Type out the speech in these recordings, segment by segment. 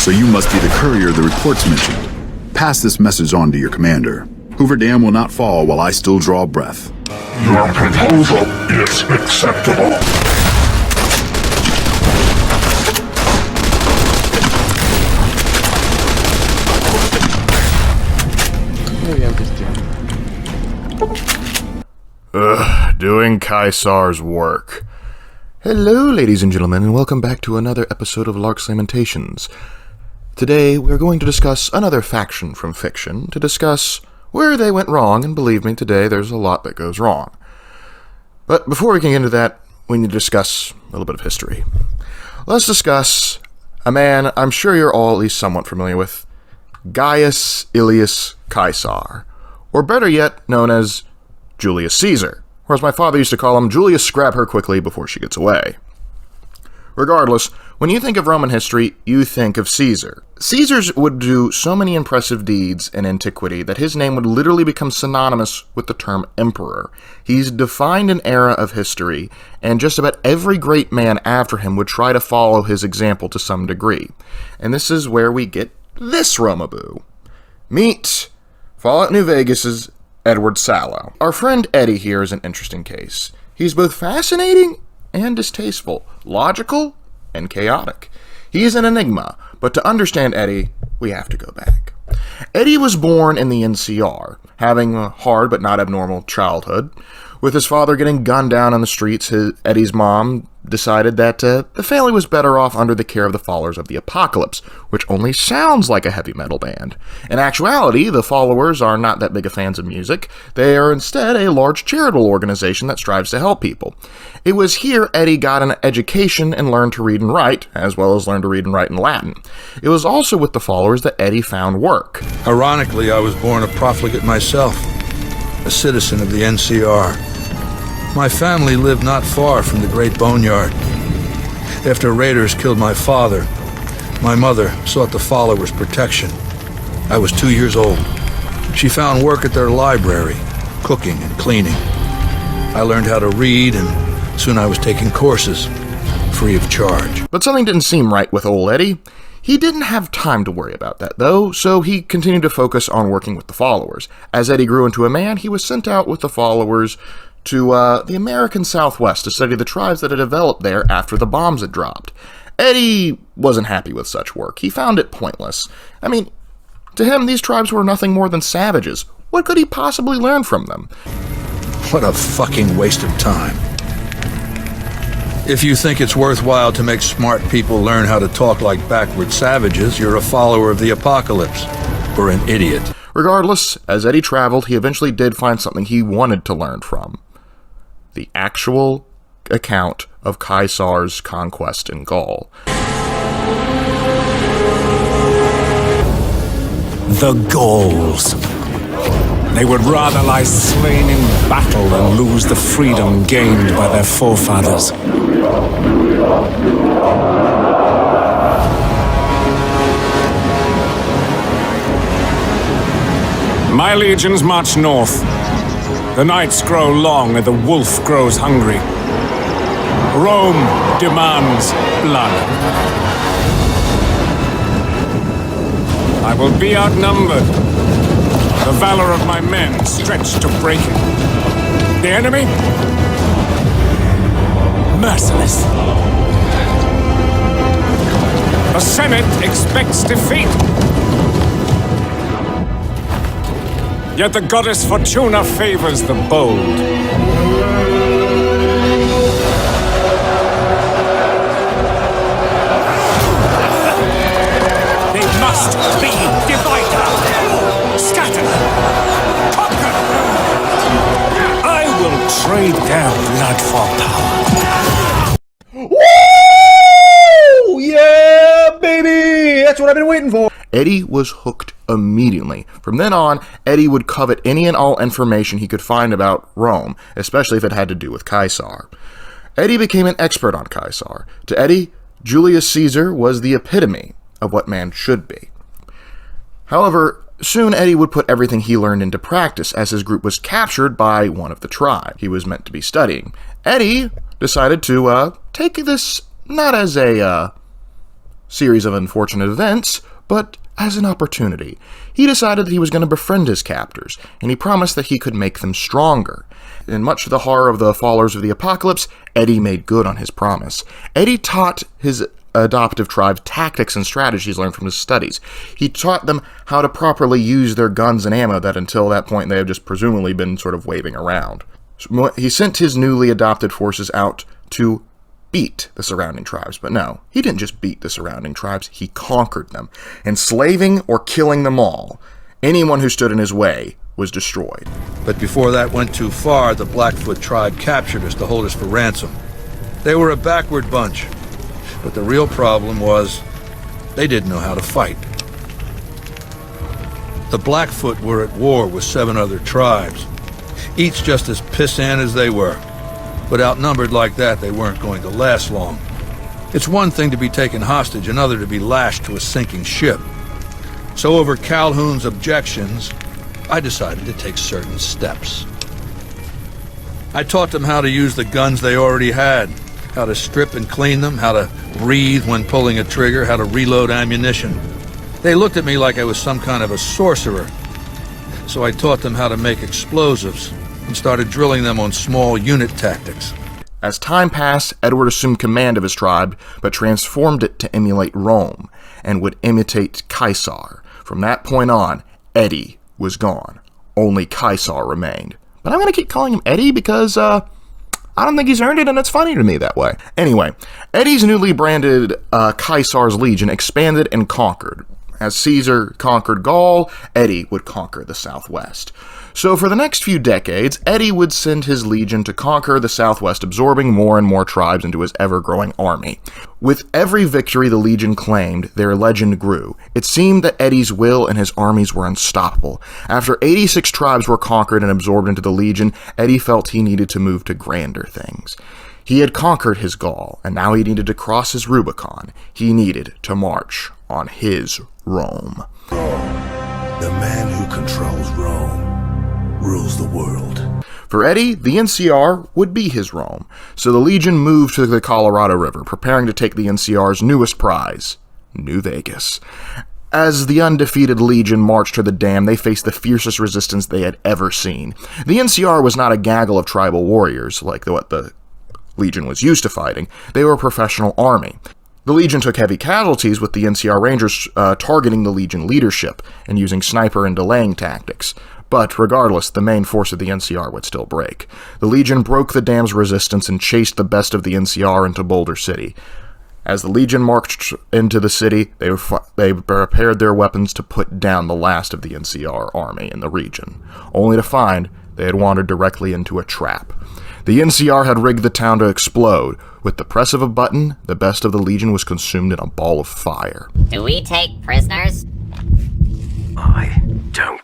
So you must be the courier the reports mentioned. Pass this message on to your commander. Hoover Dam will not fall while I still draw breath. Your proposal is acceptable. Doing Caesar's work. Hello, ladies and gentlemen, and welcome back to another episode of Larks Lamentations. Today, we're going to discuss another faction from fiction, to discuss where they went wrong, and believe me, today there's a lot that goes wrong. But before we can get into that, we need to discuss a little bit of history. Let's discuss a man I'm sure you're all at least somewhat familiar with, Gaius Ilius Caesar, or better yet, known as Julius Caesar, or as my father used to call him, Julius Grab Her Quickly Before She Gets Away. Regardless, when you think of Roman history, you think of Caesar. Caesars would do so many impressive deeds in antiquity that his name would literally become synonymous with the term emperor. He's defined an era of history, and just about every great man after him would try to follow his example to some degree. And this is where we get this Romaboo. Meet Fallout New Vegas's Edward Sallow. Our friend Eddy here is an interesting case. He's both fascinating and distasteful, logical and chaotic. He is an enigma, but to understand Eddy, we have to go back. Eddy was born in the NCR, having a hard but not abnormal childhood. With his father getting gunned down on the streets, Eddy's mom decided that the family was better off under the care of the Followers of the Apocalypse, which only sounds like a heavy metal band. In actuality, the Followers are not that big of fans of music. They are instead a large charitable organization that strives to help people. It was here Eddy got an education and learned to read and write, as well as learn to read and write in Latin. It was also with the Followers that Eddy found work. Ironically, I was born a profligate myself, a citizen of the NCR. My family lived not far from the Great Boneyard. After raiders killed my father, my mother sought the Followers' protection. I was 2 years old. She found work at their library, cooking and cleaning. I learned how to read, and soon I was taking courses, free of charge. But something didn't seem right with old Eddy. He didn't have time to worry about that, though, so he continued to focus on working with the Followers. As Eddy grew into a man, he was sent out with the Followers to the American Southwest to study the tribes that had developed there after the bombs had dropped. Eddy wasn't happy with such work. He found it pointless. I mean, to him, these tribes were nothing more than savages. What could he possibly learn from them? What a fucking waste of time. If you think it's worthwhile to make smart people learn how to talk like backward savages, you're a follower of the apocalypse, or an idiot. Regardless, as Eddy traveled, he eventually did find something he wanted to learn from. The actual account of Caesar's conquest in Gaul. The Gauls. They would rather lie slain in battle than lose the freedom gained by their forefathers. My legions march north. The nights grow long and the wolf grows hungry. Rome demands blood. I will be outnumbered. The valor of my men stretched to breaking. The enemy? Merciless. The Senate expects defeat. Yet the goddess Fortuna favors the bold. They must be divided, scattered, conquered. I will trade their blood for power. Woo! Yeah, baby! That's what I've been waiting for. Eddy was hooked immediately. From then on, Eddy would covet any and all information he could find about Rome, especially if it had to do with Caesar. Eddy became an expert on Caesar. To Eddy, Julius Caesar was the epitome of what man should be. However, soon Eddy would put everything he learned into practice as his group was captured by one of the tribe he was meant to be studying. Eddy decided to take this not as a series of unfortunate events, but as an opportunity. He decided that he was going to befriend his captors, and he promised that he could make them stronger. In much to the horror of the followers of the apocalypse, Eddy made good on his promise. Eddy taught his adoptive tribes tactics and strategies learned from his studies. He taught them how to properly use their guns and ammo that until that point they had just presumably been sort of waving around. He sent his newly adopted forces out to beat the surrounding tribes, but no, he didn't just beat the surrounding tribes, he conquered them, enslaving or killing them all. Anyone who stood in his way was destroyed. But before that went too far, the Blackfoot tribe captured us to hold us for ransom. They were a backward bunch, but the real problem was they didn't know how to fight. The Blackfoot were at war with 7 other tribes, each just as pissant as they were. But outnumbered like that, they weren't going to last long. It's one thing to be taken hostage, another to be lashed to a sinking ship. So over Calhoun's objections, I decided to take certain steps. I taught them how to use the guns they already had, how to strip and clean them, how to breathe when pulling a trigger, how to reload ammunition. They looked at me like I was some kind of a sorcerer. So I taught them how to make explosives and started drilling them on small unit tactics. As time passed, Edward assumed command of his tribe, but transformed it to emulate Rome, and would imitate Caesar. From that point on, Eddy was gone. Only Caesar remained. But I'm going to keep calling him Eddy because, I don't think he's earned it, and it's funny to me that way. Anyway, Eddy's newly branded Caesar's Legion expanded and conquered. As Caesar conquered Gaul, Eddy would conquer the Southwest. So for the next few decades, Eddy would send his legion to conquer the Southwest, absorbing more and more tribes into his ever-growing army. With every victory the legion claimed, their legend grew. It seemed that Eddy's will and his armies were unstoppable. After 86 tribes were conquered and absorbed into the legion, Eddy felt he needed to move to grander things. He had conquered his Gaul, and now he needed to cross his Rubicon. He needed to march on his Rome. The man who controls Rome rules the world. For Eddy, the NCR would be his Rome, so the Legion moved to the Colorado River, preparing to take the NCR's newest prize, New Vegas. As the undefeated Legion marched to the dam, they faced the fiercest resistance they had ever seen. The NCR was not a gaggle of tribal warriors, like what the Legion was used to fighting. They were a professional army. The Legion took heavy casualties, with the NCR Rangers targeting the Legion leadership and using sniper and delaying tactics. But regardless, the main force of the NCR would still break. The Legion broke the dam's resistance and chased the best of the NCR into Boulder City. As the Legion marched into the city, they prepared their weapons to put down the last of the NCR army in the region, only to find they had wandered directly into a trap. The NCR had rigged the town to explode. With the press of a button, the best of the Legion was consumed in a ball of fire. Do we take prisoners? I don't.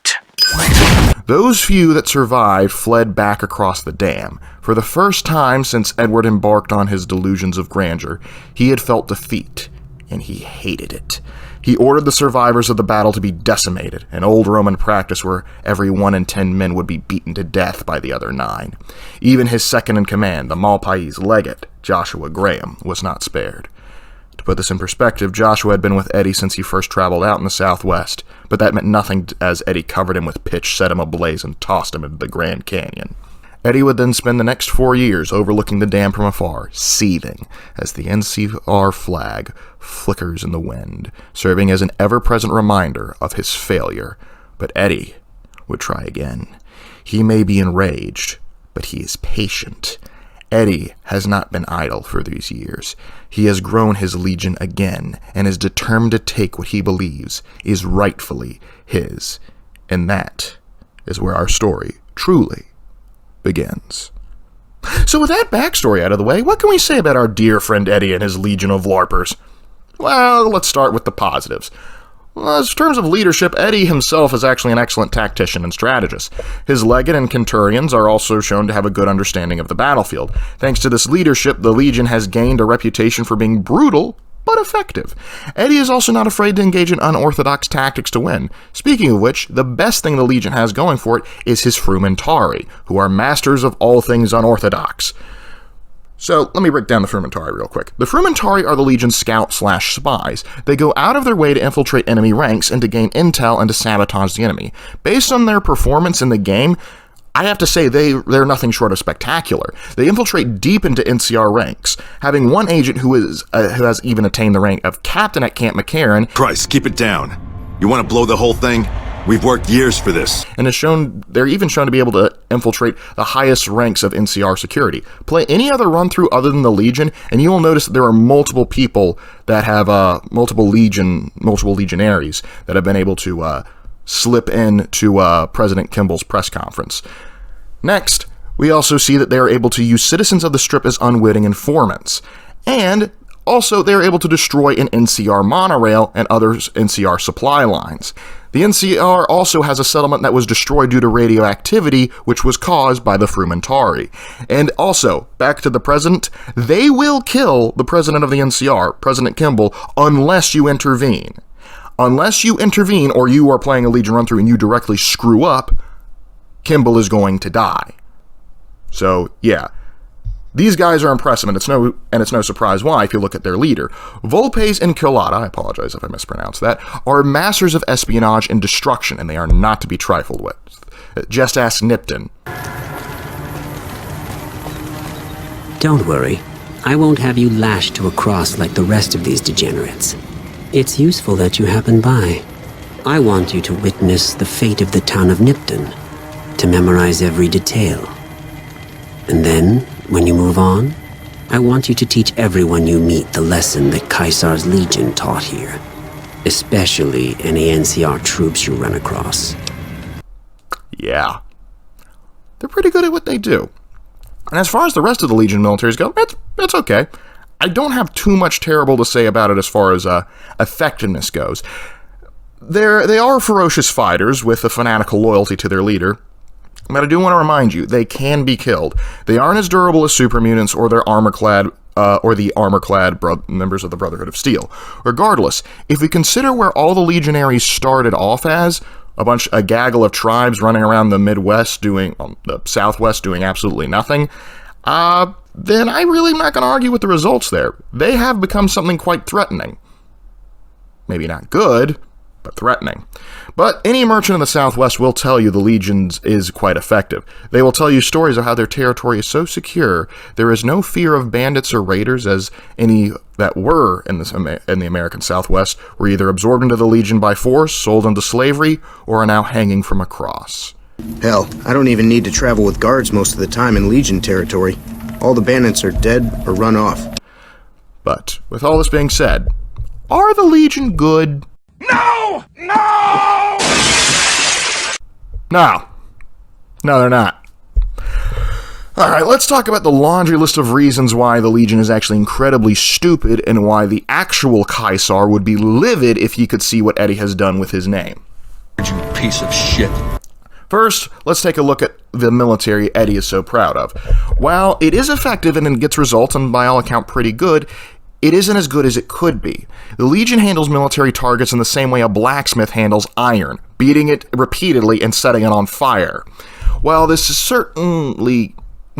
Those few that survived fled back across the dam. For the first time since Edward embarked on his delusions of grandeur, he had felt defeat, and he hated it. He ordered the survivors of the battle to be decimated, an old Roman practice where every 1 in 10 men would be beaten to death by the other 9. Even his second-in-command, the Malpais legate, Joshua Graham, was not spared. To put this in perspective, Joshua had been with Eddy since he first traveled out in the Southwest, but that meant nothing as Eddy covered him with pitch, set him ablaze, and tossed him into the Grand Canyon. Eddy would then spend the next 4 years overlooking the dam from afar, seething as the NCR flag flickers in the wind, serving as an ever-present reminder of his failure. But Eddy would try again. He may be enraged, but he is patient. Eddy has not been idle for these years. He has grown his legion again, and is determined to take what he believes is rightfully his. And that is where our story truly begins. So with that backstory out of the way, what can we say about our dear friend Eddy and his legion of Larpers? Well, let's start with the positives. Well, in terms of leadership, Eddy himself is actually an excellent tactician and strategist. His legate and centurions are also shown to have a good understanding of the battlefield. Thanks to this leadership, the Legion has gained a reputation for being brutal, but effective. Eddy is also not afraid to engage in unorthodox tactics to win. Speaking of which, the best thing the Legion has going for it is his Frumentari, who are masters of all things unorthodox. So, let me break down the Frumentari real quick. The Frumentari are the Legion's scouts/spies. They go out of their way to infiltrate enemy ranks and to gain intel and to sabotage the enemy. Based on their performance in the game, I have to say they're nothing short of spectacular. They infiltrate deep into NCR ranks, having one agent who has even attained the rank of captain at Camp McCarran. Christ, keep it down. You want to blow the whole thing? We've worked years for this. And they're even shown to be able to infiltrate the highest ranks of NCR security. Play any other run-through other than the Legion, and you will notice that there are multiple people that have multiple legionaries that have been able to slip into President Kimball's press conference. Next, we also see that they are able to use citizens of the Strip as unwitting informants. And also, they are able to destroy an NCR monorail and other NCR supply lines. The NCR also has a settlement that was destroyed due to radioactivity, which was caused by the Frumentari. And also, back to the president, they will kill the president of the NCR, President Kimball, unless you intervene. Unless you intervene or you are playing a Legion run-through and you directly screw up, Kimball is going to die. So, yeah. These guys are impressive, and it's no surprise why if you look at their leader. Volpes and Kilata, I apologize if I mispronounced that, are masters of espionage and destruction, and they are not to be trifled with. Just ask Nipton. Don't worry. I won't have you lashed to a cross like the rest of these degenerates. It's useful that you happen by. I want you to witness the fate of the town of Nipton, to memorize every detail. And then, when you move on, I want you to teach everyone you meet the lesson that Caesar's Legion taught here, especially any NCR troops you run across. Yeah. They're pretty good at what they do. And as far as the rest of the Legion militaries go, that's okay. I don't have too much terrible to say about it as far as effectiveness goes. They are ferocious fighters with a fanatical loyalty to their leader. But I do want to remind you, they can be killed. They aren't as durable as super mutants or their armor-clad members of the Brotherhood of Steel. Regardless, if we consider where all the legionaries started off as, a gaggle of tribes running around the the Southwest doing absolutely nothing, then I really am not going to argue with the results there. They have become something quite threatening. Maybe not good, but threatening. But any merchant in the Southwest will tell you the Legions is quite effective. They will tell you stories of how their territory is so secure, there is no fear of bandits or raiders, as any that were in the American Southwest were either absorbed into the Legion by force, sold into slavery, or are now hanging from a cross. Hell, I don't even need to travel with guards most of the time in Legion territory. All the bandits are dead or run off. But, with all this being said, are the Legion good? No! No! No, they're not. Alright, let's talk about the laundry list of reasons why the Legion is actually incredibly stupid and why the actual Caesar would be livid if he could see what Eddy has done with his name. You piece of shit. First, let's take a look at the military Eddy is so proud of. While it is effective and it gets results, and by all account pretty good, it isn't as good as it could be. The Legion handles military targets in the same way a blacksmith handles iron, beating it repeatedly and setting it on fire. While this certainly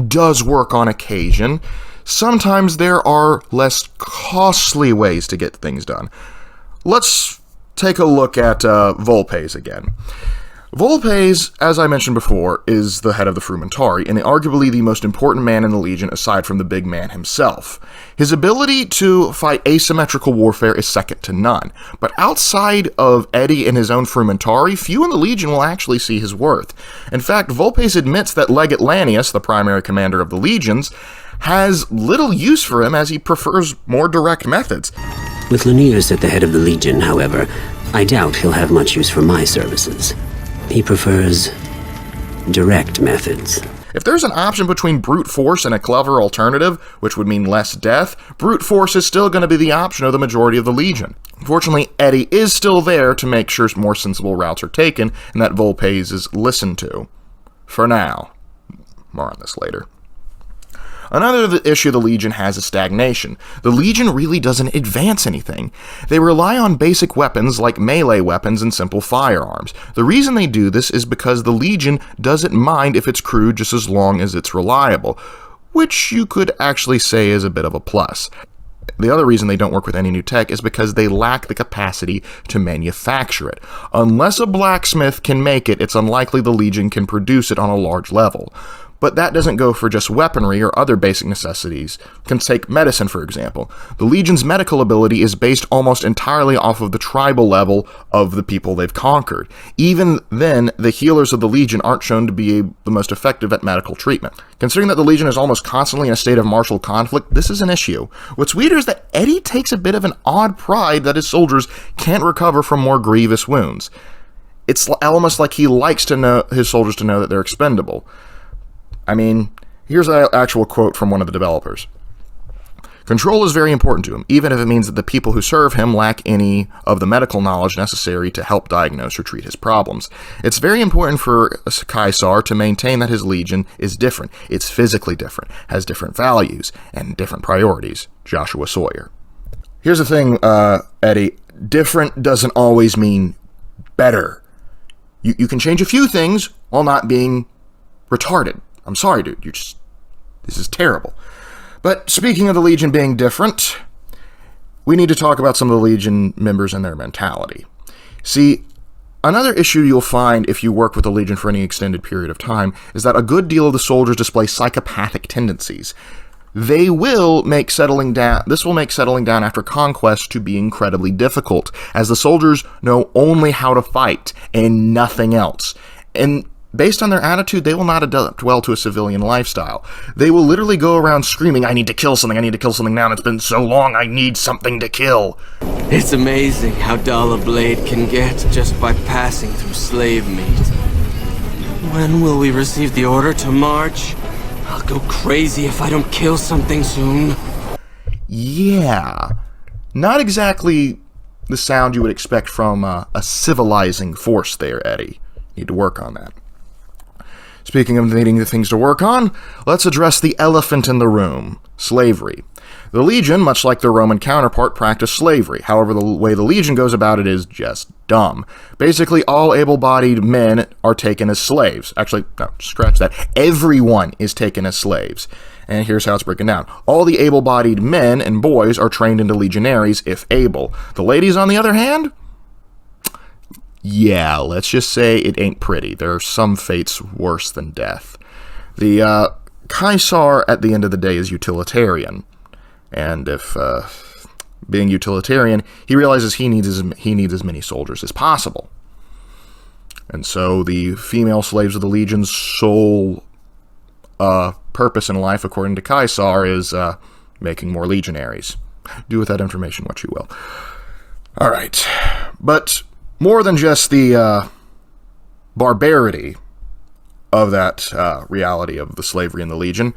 does work on occasion, sometimes there are less costly ways to get things done. Let's take a look at Volpes again. Volpes, as I mentioned before, is the head of the Frumentari, and arguably the most important man in the Legion aside from the big man himself. His ability to fight asymmetrical warfare is second to none, but outside of Eddy and his own Frumentari, few in the Legion will actually see his worth. In fact, Volpes admits that Legate Lanius, the primary commander of the Legions, has little use for him as he prefers more direct methods. With Lanius at the head of the Legion, however, I doubt he'll have much use for my services. He prefers direct methods. If there's an option between brute force and a clever alternative, which would mean less death, brute force is still going to be the option of the majority of the Legion. Unfortunately, Eddy is still there to make sure more sensible routes are taken and that Volpes is listened to. For now. More on this later. Another issue the Legion has is stagnation. The Legion really doesn't advance anything. They rely on basic weapons like melee weapons and simple firearms. The reason they do this is because the Legion doesn't mind if it's crude just as long as it's reliable. which you could actually say is a bit of a plus. The other reason they don't work with any new tech is because they lack the capacity to manufacture it. Unless a blacksmith can make it, it's unlikely the Legion can produce it on a large level. But that doesn't go for just weaponry or other basic necessities. Take medicine, for example. The Legion's medical ability is based almost entirely off of the tribal level of the people they've conquered. Even then, the healers of the Legion aren't shown to be the most effective at medical treatment. Considering that the Legion is almost constantly in a state of martial conflict, this is an issue. What's weird is that Eddy takes a bit of an odd pride that his soldiers can't recover from more grievous wounds. It's almost like he likes to know his soldiers to know that they're expendable. I mean, here's an actual quote from one of the developers. Control is very important to him, even if it means that the people who serve him lack any of the medical knowledge necessary to help diagnose or treat his problems. It's very important for Caesar to maintain that his Legion is different. It's physically different, has different values, and different priorities. Joshua Sawyer. Here's the thing, Eddy. Different doesn't always mean better. You can change a few things while not being retarded. I'm sorry, dude. This is terrible. But speaking of the Legion being different, we need to talk about some of the Legion members and their mentality. See, another issue you'll find if you work with the Legion for any extended period of time is that a good deal of the soldiers display psychopathic tendencies. This will make settling down after conquest to be incredibly difficult, as the soldiers know only how to fight and nothing else. And based on their attitude, they will not adapt well to a civilian lifestyle. They will literally go around screaming, I need to kill something now, and it's been so long, I need something to kill. It's amazing how dull a blade can get just by passing through slave meat. When will we receive the order to march? I'll go crazy if I don't kill something soon. Yeah, not exactly the sound you would expect from a civilizing force there, Eddy. Need to work on that. Speaking of needing things to work on, let's address the elephant in the room, slavery. The Legion, much like their Roman counterpart, practice slavery. However, the way the Legion goes about it is just dumb. Basically, all able-bodied men are taken as slaves. Actually, no, scratch that. Everyone is taken as slaves. And here's how it's broken down. All the able-bodied men and boys are trained into legionaries, if able. The ladies, on the other hand? Yeah, let's just say it ain't pretty. There are some fates worse than death. The Caesar, at the end of the day, is utilitarian. And if, being utilitarian, he realizes he needs as many soldiers as possible. And so the female slaves of the Legion's sole purpose in life, according to Caesar, is making more legionaries. Do with that information what you will. All right. But more than just the barbarity of that reality of the slavery in the Legion,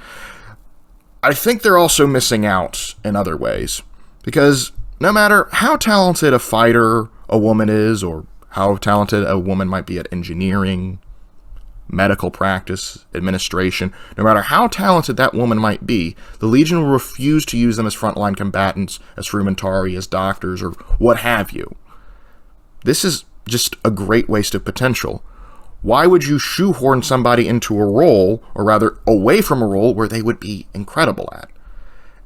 I think they're also missing out in other ways. Because no matter how talented a fighter a woman is, or how talented a woman might be at engineering, medical practice, administration, no matter how talented that woman might be, the Legion will refuse to use them as frontline combatants, as frumentari, as doctors, or what have you. This is just a great waste of potential. Why would you shoehorn somebody into a role, or rather away from a role, where they would be incredible at?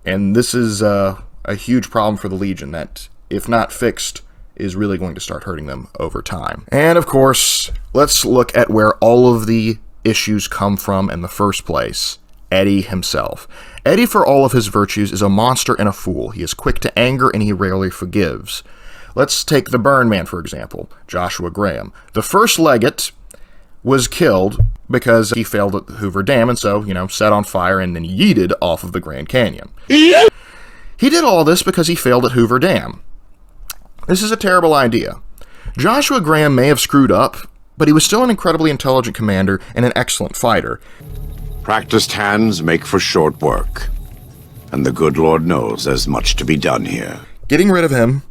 And this is a huge problem for the Legion that, if not fixed, is really going to start hurting them over time. And of course, let's look at where all of the issues come from in the first place. Eddy himself. Eddy, for all of his virtues, is a monster and a fool. He is quick to anger and he rarely forgives. Let's take the Burn Man, for example, Joshua Graham. The first legate was killed because he failed at the Hoover Dam and so, set on fire and then yeeted off of the Grand Canyon. He did all this because he failed at Hoover Dam. This is a terrible idea. Joshua Graham may have screwed up, but he was still an incredibly intelligent commander and an excellent fighter. Practiced hands make for short work, and the good Lord knows there's much to be done here. Getting rid of him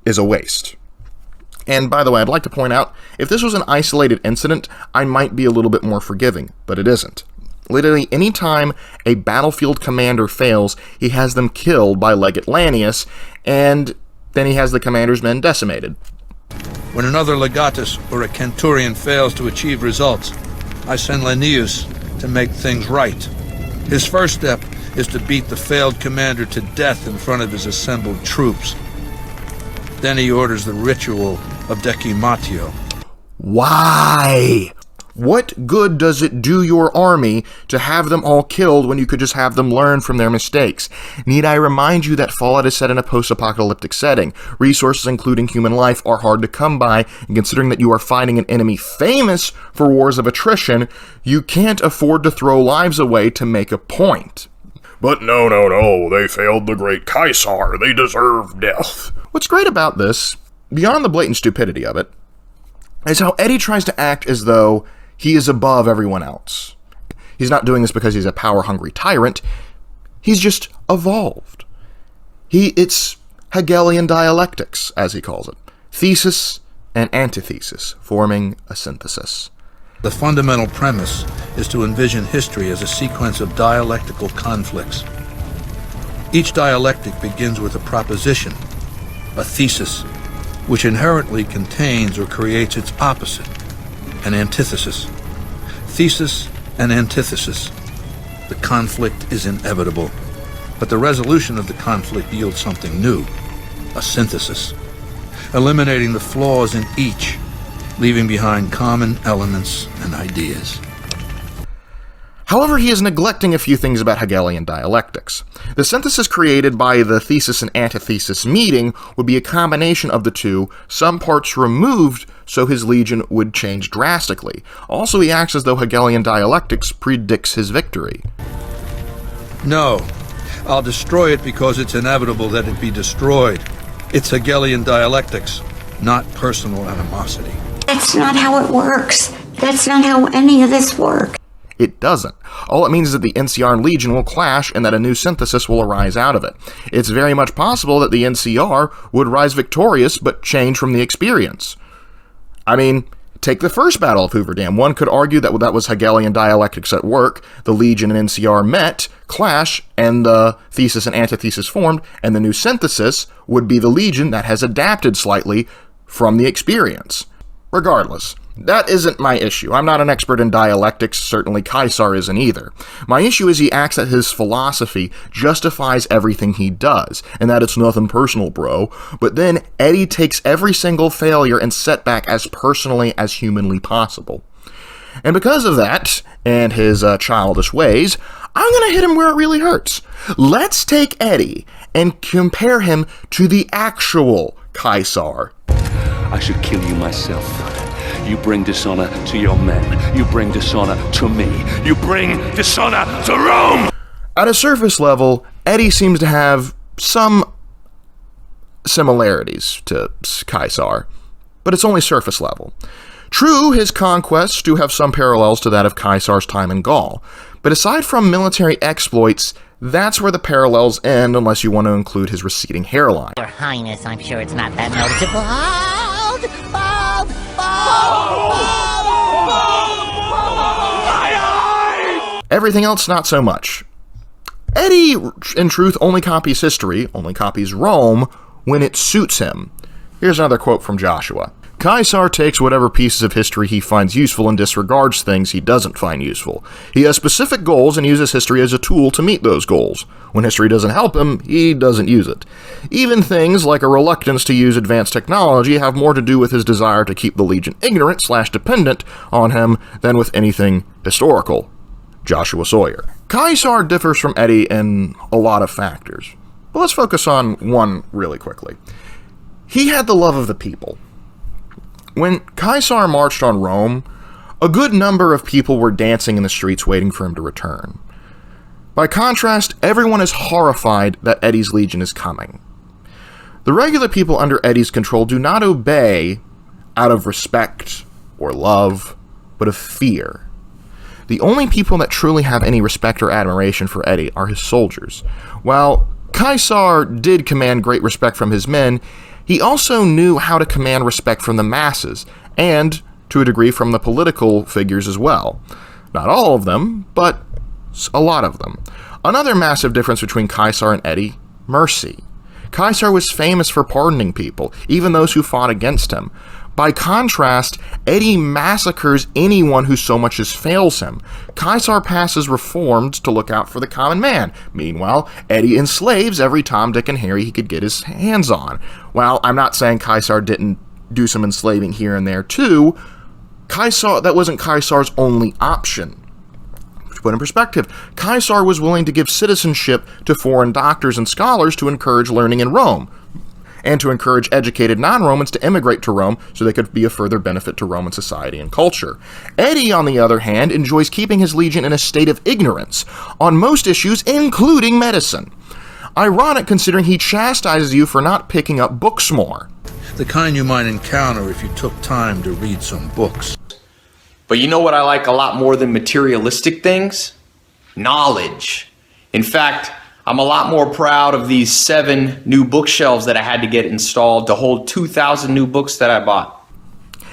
is a waste. And by the way, I'd like to point out, if this was an isolated incident, I might be a little bit more forgiving, but it isn't. Literally, any time a battlefield commander fails, he has them killed by Legate Lanius, and then he has the commander's men decimated. When another legatus or a centurion fails to achieve results, I send Lanius to make things right. His first step is to beat the failed commander to death in front of his assembled troops. Then he orders the ritual of decimatio. Why? What good does it do your army to have them all killed when you could just have them learn from their mistakes? Need I remind you that Fallout is set in a post-apocalyptic setting? Resources, including human life, are hard to come by, and considering that you are fighting an enemy famous for wars of attrition, you can't afford to throw lives away to make a point. But no, they failed the great Caesar. They deserve death. What's great about this, beyond the blatant stupidity of it, is how Eddy tries to act as though he is above everyone else. He's not doing this because he's a power-hungry tyrant. He's just evolved. It's Hegelian dialectics, as he calls it. Thesis and antithesis, forming a synthesis. The fundamental premise is to envision history as a sequence of dialectical conflicts. Each dialectic begins with a proposition, a thesis, which inherently contains or creates its opposite, an antithesis. Thesis and antithesis. The conflict is inevitable, but the resolution of the conflict yields something new, a synthesis, eliminating the flaws in each, leaving behind common elements and ideas. However, he is neglecting a few things about Hegelian dialectics. The synthesis created by the thesis and antithesis meeting would be a combination of the two, some parts removed so his legion would change drastically. Also, he acts as though Hegelian dialectics predicts his victory. No, I'll destroy it because it's inevitable that it be destroyed. It's Hegelian dialectics, not personal animosity. That's not how it works. That's not how any of this works. It doesn't. All it means is that the NCR and Legion will clash and that a new synthesis will arise out of it. It's very much possible that the NCR would rise victorious but change from the experience. I mean, take the first Battle of Hoover Dam. One could argue that that was Hegelian dialectics at work. The Legion and NCR met, clash, and the thesis and antithesis formed, and the new synthesis would be the Legion that has adapted slightly from the experience. Regardless, that isn't my issue. I'm not an expert in dialectics, certainly Caesar isn't either. My issue is he acts that his philosophy justifies everything he does, and that it's nothing personal, bro. But then Eddy takes every single failure and setback as personally as humanly possible. And because of that, and his childish ways, I'm gonna hit him where it really hurts. Let's take Eddy and compare him to the actual Caesar. I should kill you myself. You bring dishonor to your men. You bring dishonor to me. You bring dishonor to Rome! At a surface level, Eddy seems to have some similarities to Caesar, but it's only surface level. True, his conquests do have some parallels to that of Caesar's time in Gaul, but aside from military exploits, that's where the parallels end unless you want to include his receding hairline. Your Highness, I'm sure it's not that noticeable. Everything else, not so much. Eddy, in truth, only copies history, only copies Rome, when it suits him. Here's another quote from Joshua. Caesar takes whatever pieces of history he finds useful and disregards things he doesn't find useful. He has specific goals and uses history as a tool to meet those goals. When history doesn't help him, he doesn't use it. Even things like a reluctance to use advanced technology have more to do with his desire to keep the Legion ignorant/dependent on him than with anything historical. Joshua Sawyer. Caesar differs from Eddy in a lot of factors, but let's focus on one really quickly. He had the love of the people. When Caesar marched on Rome, a good number of people were dancing in the streets waiting for him to return. By contrast, everyone is horrified that Eddy's legion is coming. The regular people under Eddy's control do not obey out of respect or love, but of fear. The only people that truly have any respect or admiration for Eddy are his soldiers. While Caesar did command great respect from his men, he also knew how to command respect from the masses, and, to a degree, from the political figures as well. Not all of them, but a lot of them. Another massive difference between Caesar and Eddy, mercy. Caesar was famous for pardoning people, even those who fought against him. By contrast, Eddy massacres anyone who so much as fails him. Caesar passes reforms to look out for the common man. Meanwhile, Eddy enslaves every Tom, Dick, and Harry he could get his hands on. While I'm not saying Caesar didn't do some enslaving here and there too, that wasn't Caesar's only option. To put in perspective, Caesar was willing to give citizenship to foreign doctors and scholars to encourage learning in Rome, and to encourage educated non-Romans to immigrate to Rome so they could be a further benefit to Roman society and culture. Eddy, on the other hand, enjoys keeping his legion in a state of ignorance on most issues, including medicine. Ironic considering he chastises you for not picking up books more. The kind you might encounter if you took time to read some books. But you know what I like a lot more than materialistic things? Knowledge. In fact, I'm a lot more proud of these 7 new bookshelves that I had to get installed to hold 2,000 new books that I bought.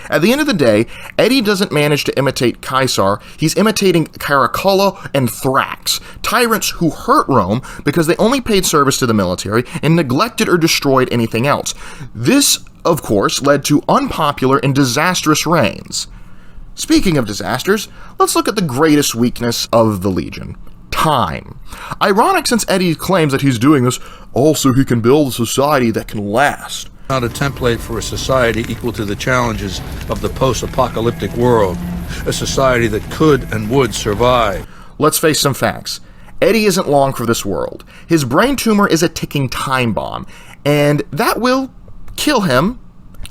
At the end of the day, Eddy doesn't manage to imitate Caesar. He's imitating Caracalla and Thrax, tyrants who hurt Rome because they only paid service to the military and neglected or destroyed anything else. This, of course, led to unpopular and disastrous reigns. Speaking of disasters, let's look at the greatest weakness of the Legion. Time. Ironic since Eddy claims that he's doing this all so he can build a society that can last. Not a template for a society equal to the challenges of the post-apocalyptic world. A society that could and would survive. Let's face some facts. Eddy isn't long for this world. His brain tumor is a ticking time bomb, and that will kill him.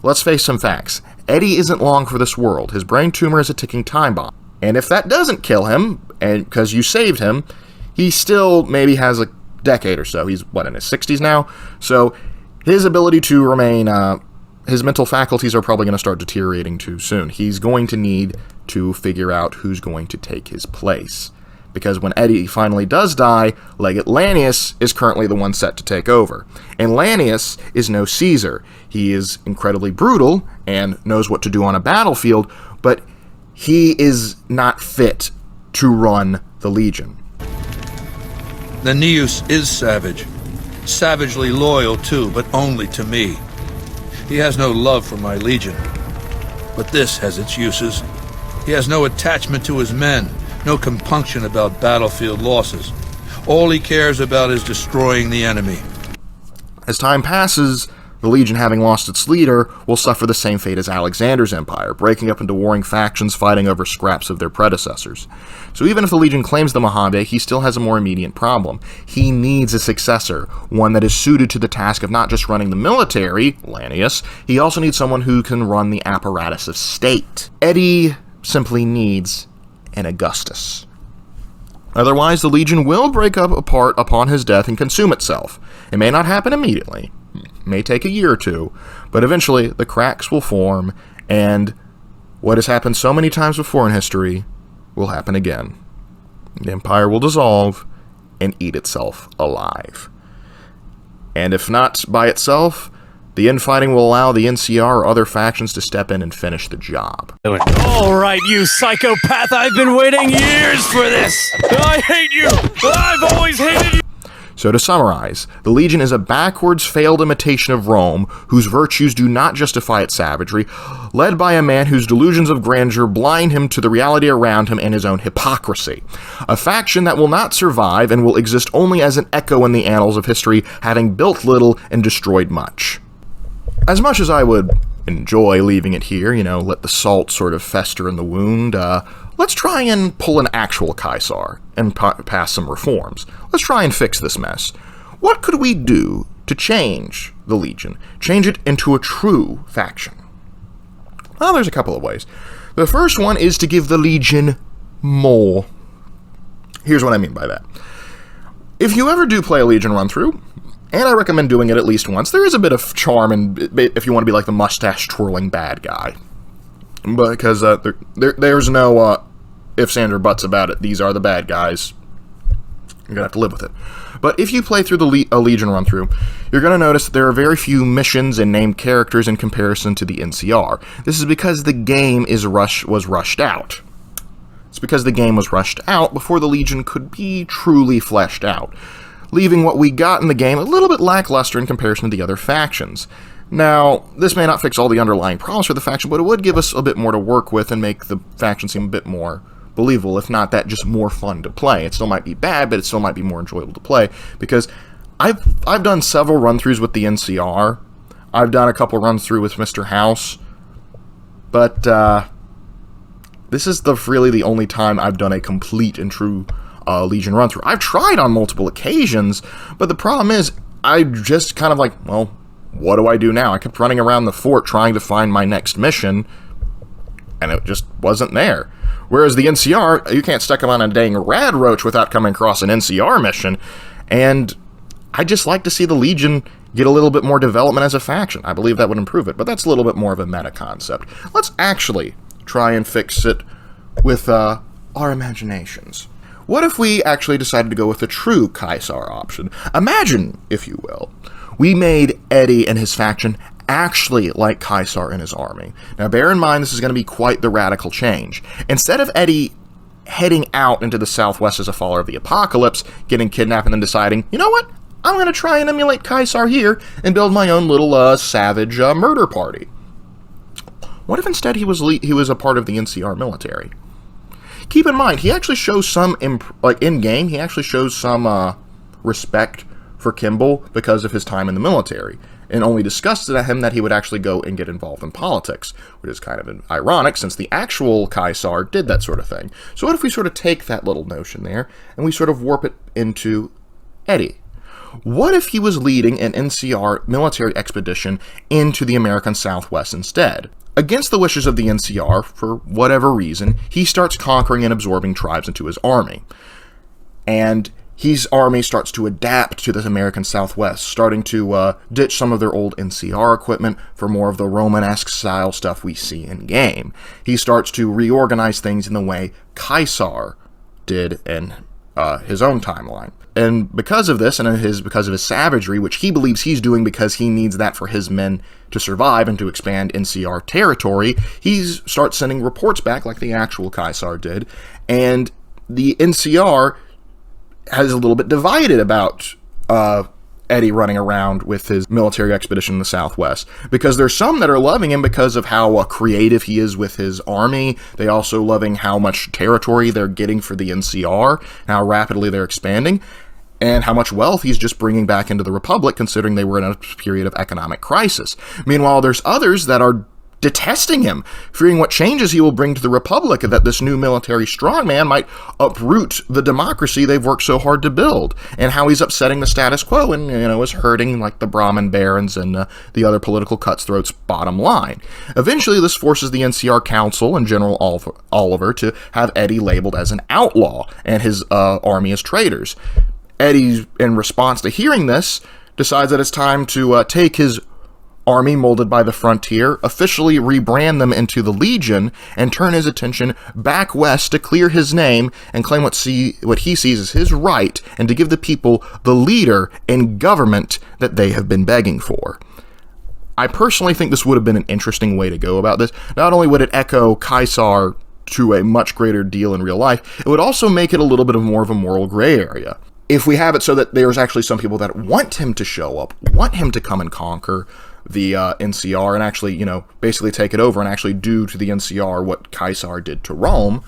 Let's face some facts. Eddy isn't long for this world. His brain tumor is a ticking time bomb. And if that doesn't kill him, and because you saved him, he still maybe has a decade or so. He's, in his 60s now? So his ability to remain, his mental faculties are probably going to start deteriorating too soon. He's going to need to figure out who's going to take his place. Because when Eddy finally does die, Legate Lannius is currently the one set to take over. And Lannius is no Caesar. He is incredibly brutal and knows what to do on a battlefield, but he is not fit to run the Legion. Lannius is savage. Savagely loyal too, but only to me. He has no love for my Legion. But this has its uses. He has no attachment to his men, no compunction about battlefield losses. All he cares about is destroying the enemy. As time passes, the Legion, having lost its leader, will suffer the same fate as Alexander's empire, breaking up into warring factions fighting over scraps of their predecessors. So even if the Legion claims the Mojave, he still has a more immediate problem. He needs a successor, one that is suited to the task of not just running the military, Lannius, he also needs someone who can run the apparatus of state. Eddy simply needs an Augustus. Otherwise, the Legion will break up apart upon his death and consume itself. It may not happen immediately. It may take a year or two, but eventually the cracks will form, and what has happened so many times before in history will happen again. The Empire will dissolve and eat itself alive. And if not by itself, the infighting will allow the NCR or other factions to step in and finish the job. All right, you psychopath, I've been waiting years for this. I hate you. I've always hated you. So to summarize, the Legion is a backwards, failed imitation of Rome, whose virtues do not justify its savagery, led by a man whose delusions of grandeur blind him to the reality around him and his own hypocrisy. A faction that will not survive and will exist only as an echo in the annals of history, having built little and destroyed much. As much as I would enjoy leaving it here, let the salt sort of fester in the wound, let's try and pull an actual Caesar and pass some reforms. Let's try and fix this mess. What could we do to change the Legion? Change it into a true faction? Well, there's a couple of ways. The first one is to give the Legion more. Here's what I mean by that. If you ever do play a Legion run-through, and I recommend doing it at least once, there is a bit of charm if you want to be like the mustache-twirling bad guy. Because there's no ifs, ands, or buts about it. These are the bad guys. You're going to have to live with it. But if you play through a Legion run-through, you're going to notice that there are very few missions and named characters in comparison to the NCR. This is because the game was rushed out. It's because the game was rushed out before the Legion could be truly fleshed out. leaving what we got in the game a little bit lackluster in comparison to the other factions. Now, this may not fix all the underlying problems for the faction, but it would give us a bit more to work with and make the faction seem a bit more believable, if not that, just more fun to play. It still might be bad, but it still might be more enjoyable to play, because I've done several run-throughs with the NCR. I've done a couple run-through with Mr. House, but this is really the only time I've done a complete and true Legion run-through. I've tried on multiple occasions, but the problem is, I just kind of like, well, what do I do now? I kept running around the fort trying to find my next mission, and it just wasn't there. Whereas the NCR, you can't stick them on a dang rad roach without coming across an NCR mission, and I just like to see the Legion get a little bit more development as a faction. I believe that would improve it, but that's a little bit more of a meta concept. Let's actually try and fix it with our imaginations. What if we actually decided to go with the true Caesar option? Imagine, if you will, we made Eddy and his faction actually like Caesar and his army. Now bear in mind this is going to be quite the radical change. Instead of Eddy heading out into the southwest as a follower of the apocalypse, getting kidnapped and then deciding, you know what, I'm going to try and emulate Caesar here and build my own little savage murder party. What if instead he was a part of the NCR military? Keep in mind, he actually shows some, in-game, he actually shows some respect for Kimball because of his time in the military, and only discussed to him that he would actually go and get involved in politics, which is kind of ironic since the actual Caesar did that sort of thing. So what if we sort of take that little notion there, and we sort of warp it into Eddy? What if he was leading an NCR military expedition into the American Southwest instead? Against the wishes of the NCR, for whatever reason, he starts conquering and absorbing tribes into his army. And his army starts to adapt to the American Southwest, starting to ditch some of their old NCR equipment for more of the Romanesque style stuff we see in-game. He starts to reorganize things in the way Caesar did in his own timeline. And because of this, and because of his savagery, which he believes he's doing because he needs that for his men to survive and to expand NCR territory, he starts sending reports back like the actual Caesar did, and the NCR has a little bit divided about Eddy running around with his military expedition in the Southwest, because there's some that are loving him because of how creative he is with his army. They also loving how much territory they're getting for the NCR, how rapidly they're expanding, and how much wealth he's just bringing back into the Republic, considering they were in a period of economic crisis. Meanwhile, there's others that are detesting him, fearing what changes he will bring to the Republic, that this new military strongman might uproot the democracy they've worked so hard to build, and how he's upsetting the status quo and, is hurting like the Brahmin barons and the other political cutthroats' bottom line. Eventually, this forces the NCR Council and General Oliver to have Eddy labeled as an outlaw and his army as traitors. Eddy, in response to hearing this, decides that it's time to take his army molded by the frontier, officially rebrand them into the Legion, and turn his attention back west to clear his name and claim what he sees as his right, and to give the people the leader and government that they have been begging for. I personally think this would have been an interesting way to go about this. Not only would it echo Caesar to a much greater deal in real life, it would also make it a little bit of more of a moral gray area. If we have it so that there's actually some people that want him to show up, want him to come and conquer the NCR and actually, basically take it over and actually do to the NCR what Caesar did to Rome,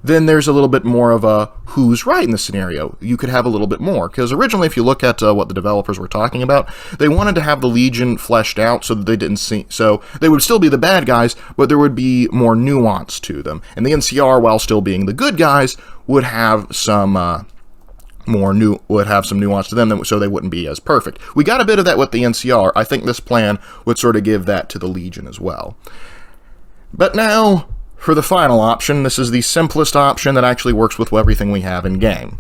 then there's a little bit more of a who's right in the scenario. You could have a little bit more, because originally, if you look at what the developers were talking about, they wanted to have the Legion fleshed out so that they would still be the bad guys, but there would be more nuance to them. And the NCR, while still being the good guys, would have some some nuance to them, so they wouldn't be as perfect. We got a bit of that with the NCR. I think this plan would sort of give that to the Legion as well. But now, for the final option, this is the simplest option that actually works with everything we have in game.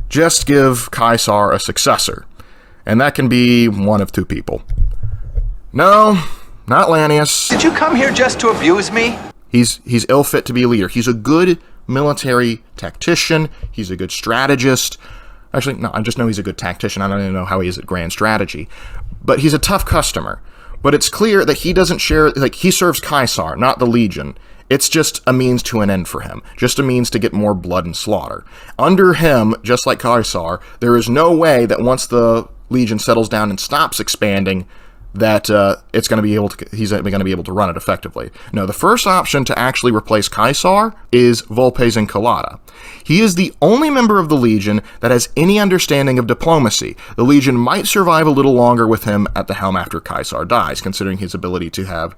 Just give Caesar a successor, and that can be one of two people. No, not Lanius. Did you come here just to abuse me? He's ill fit to be a leader. He's a good military tactician. He's a good strategist. Actually, no, I just know he's a good tactician. I don't even know how he is at grand strategy. But he's a tough customer. But it's clear that he doesn't share, he serves Caesar, not the Legion. It's just a means to an end for him, just a means to get more blood and slaughter. Under him, just like Caesar, there is no way that once the Legion settles down and stops expanding, that he's going to be able to run it effectively. No, the first option to actually replace Caesar is Volpes Inculata. He is the only member of the Legion that has any understanding of diplomacy. The Legion might survive a little longer with him at the helm after Caesar dies, considering his ability to have,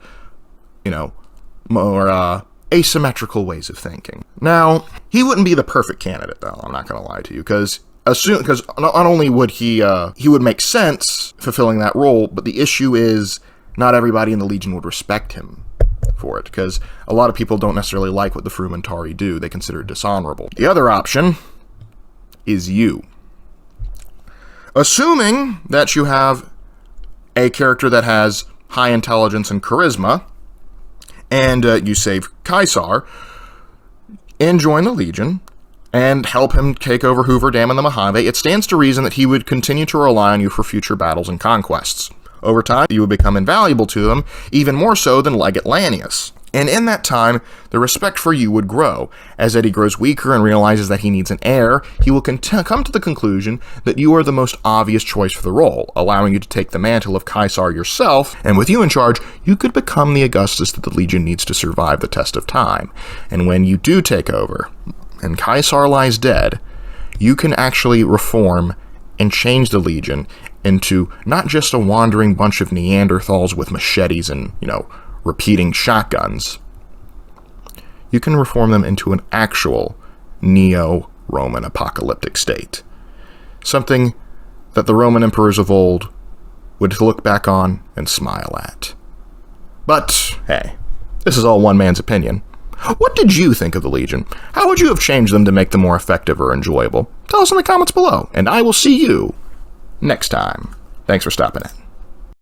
more asymmetrical ways of thinking. Now, he wouldn't be the perfect candidate, though, I'm not going to lie to you, because not only would he would make sense fulfilling that role, but the issue is not everybody in the Legion would respect him for it, because a lot of people don't necessarily like what the Frumentarii do. They consider it dishonorable. The other option is you. Assuming that you have a character that has high intelligence and charisma, and you save Caesar, and join the Legion, and help him take over Hoover Dam and the Mojave, it stands to reason that he would continue to rely on you for future battles and conquests. Over time, you would become invaluable to him, even more so than Legate Lanius. And in that time, the respect for you would grow. As Eddy grows weaker and realizes that he needs an heir, he will come to the conclusion that you are the most obvious choice for the role, allowing you to take the mantle of Caesar yourself, and with you in charge, you could become the Augustus that the Legion needs to survive the test of time. And when you do take over, and Caesar lies dead, you can actually reform and change the Legion into not just a wandering bunch of Neanderthals with machetes and, repeating shotguns. You can reform them into an actual neo-Roman apocalyptic state. Something that the Roman emperors of old would look back on and smile at. But, hey, this is all one man's opinion. What did you think of the Legion? How would you have changed them to make them more effective or enjoyable? Tell us in the comments below, and I will see you next time. Thanks for stopping in.